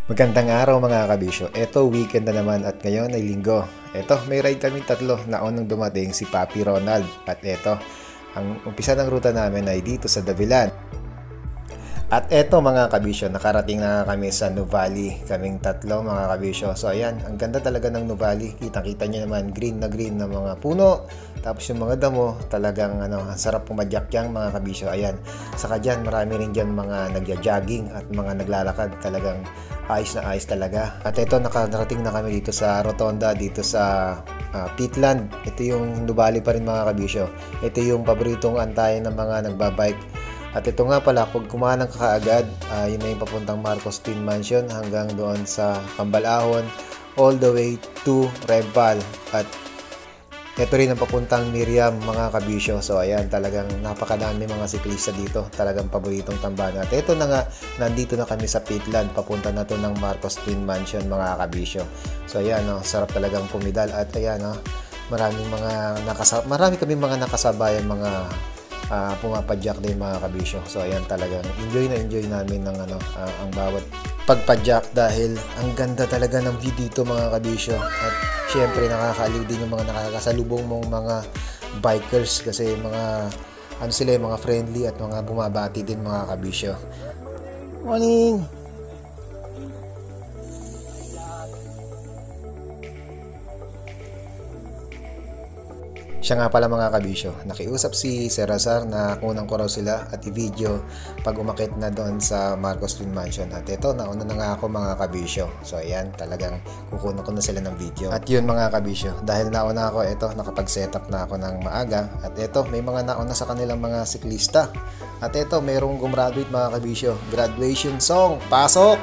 Magandang araw mga kabisyo. Eto, weekend na naman at ngayon ay linggo. Eto, may ride kami tatlo. Naunang dumating si Papi Ronald. At eto, ang umpisa ng ruta namin ay dito sa Davilan. At eto mga kabisyo, nakarating na kami sa Nuvali. Kaming tatlo mga kabisyo. So ayan, ang ganda talaga ng Nuvali. Kitang-kita nyo naman, green na mga puno. Tapos yung mga damo, talagang ang sarap pumadyakyang mga kabisyo. Ayan, saka dyan, marami rin dyan mga nagja-jogging at mga naglalakad. Talagang ayos na ayos talaga. At ito, nakarating na kami dito sa Rotonda, dito sa Pitland. Ito yung Nuvali pa rin mga kabisyo. Ito yung paboritong antayan ng mga nagbabike. At ito nga pala, pag kumanan ka kaagad, yun na yung papuntang Marcos Twin Mansion hanggang doon sa Cambalahon, all the way to Rempal. At ito rin ang papuntang Miriam mga kabisyo. So ayan, talagang napakadami mga siklista dito. Talagang paboritong tambahan. At ito na nga, nandito na kami sa Pitland. Papunta na to ng Marcos Twin Mansion mga kabisyo. So ayan, sarap talagang pumidal. At ayan, marami kami mga nakasabayan, mga pumapadyak din mga kabisyo. So ayan, talagang enjoy namin ng ang bawat pagpadyak dahil ang ganda talaga ng view dito mga kabisyo. At syempre nakakaaliw din yung mga nakakasalubong mong mga bikers kasi mga mga friendly at mga bumabati din mga kabisyo. Morning! Siya nga pala mga kabisyo, nakiusap si Sir Azar na kunan ko raw sila at i-video pag umakit na doon sa Marcos Twin Mansion. At ito, nauna na nga ako mga kabisyo. So ayan, talagang kukunan ko na sila ng video. At yun mga kabisyo, dahil nauna ako, ito, nakapag-setup na ako ng maaga. At ito, may mga nauna sa kanilang mga siklista. At ito, mayroong gumraduate mga kabisyo. Graduation song, pasok!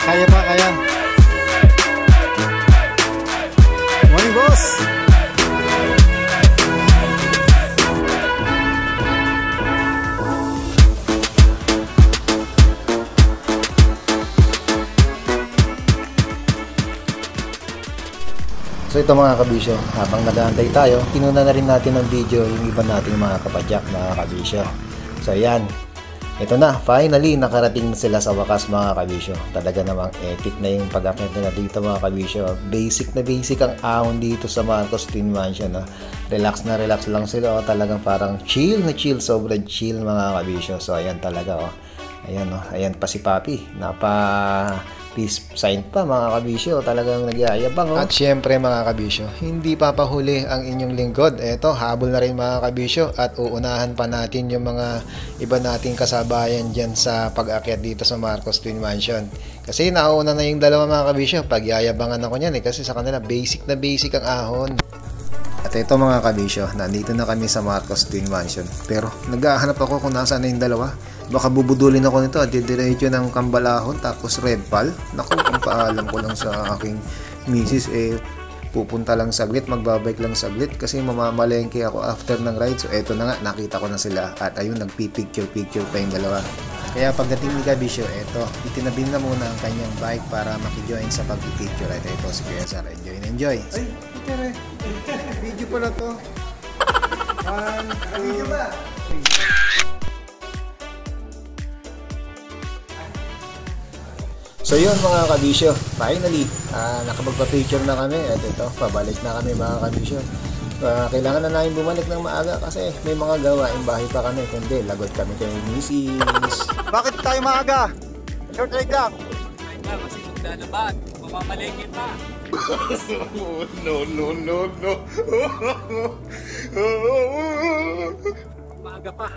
Kaya pa, kaya. Morning, boss. So ito mga kabisyo, habang nag-aantay tayo, kinuna na rin natin ng video yung iba nating mga kapadyak mga kabisyo. So ayan. Ito na, finally, nakarating na sila sa wakas mga kabisyo. Talaga namang epic na yung pag-akyat nila dito mga kabisyo. Basic na basic ang ahon dito sa Marcos Twin Mansion. Relax na relax lang sila. Talagang parang chill na chill, sobrang chill mga kabisyo. So ayan talaga. Ayan, ayan pa si Papi. Peace sign pa mga kabisyo, talagang nagyayabang. At syempre mga kabisyo, hindi papahuli ang inyong lingkod. Eto, habol na rin mga kabisyo at uunahan pa natin yung mga iba nating kasabayan dyan sa pag-akyat dito sa Marcos Twin Mansion. Kasi nauna na yung dalawa mga kabisyo, pagyayabangan ako niyan kasi sa kanila basic na basic ang ahon. At ito mga kabisyo, nandito na kami sa Marcos Twin Mansion. Pero naghahanap ako kung nasaan na yung dalawa. Baka bubudulin ako nito at didiretso ng Cambalahon tapos Redpal. Naku, kung paalam ko lang sa aking misis, pupunta lang saglit, magbabike lang saglit kasi mamamalengke ako after ng ride. So eto na nga, nakita ko na sila at ayun, nagpipicture pa yung dalawa. Kaya pagdating ni kabisyo, eto, itinabi na muna ang kanyang bike para makijoin sa pagpipicture. At ito si Kuya Sar, enjoy. Ay, tere, video pala to. Video ba? So yun mga kabisyo, finally, nakapagpa-picture na kami. At ito, pabalik na kami mga kabisyo. Kailangan na namin bumalik ng maaga kasi may mga gawaing bahay pa kami. Kundi, lagot kami kay Mrs. Bakit tayo maaga? Short ride lang. Kasi magdalaban, mamamalengke pa. No. Maaga pa.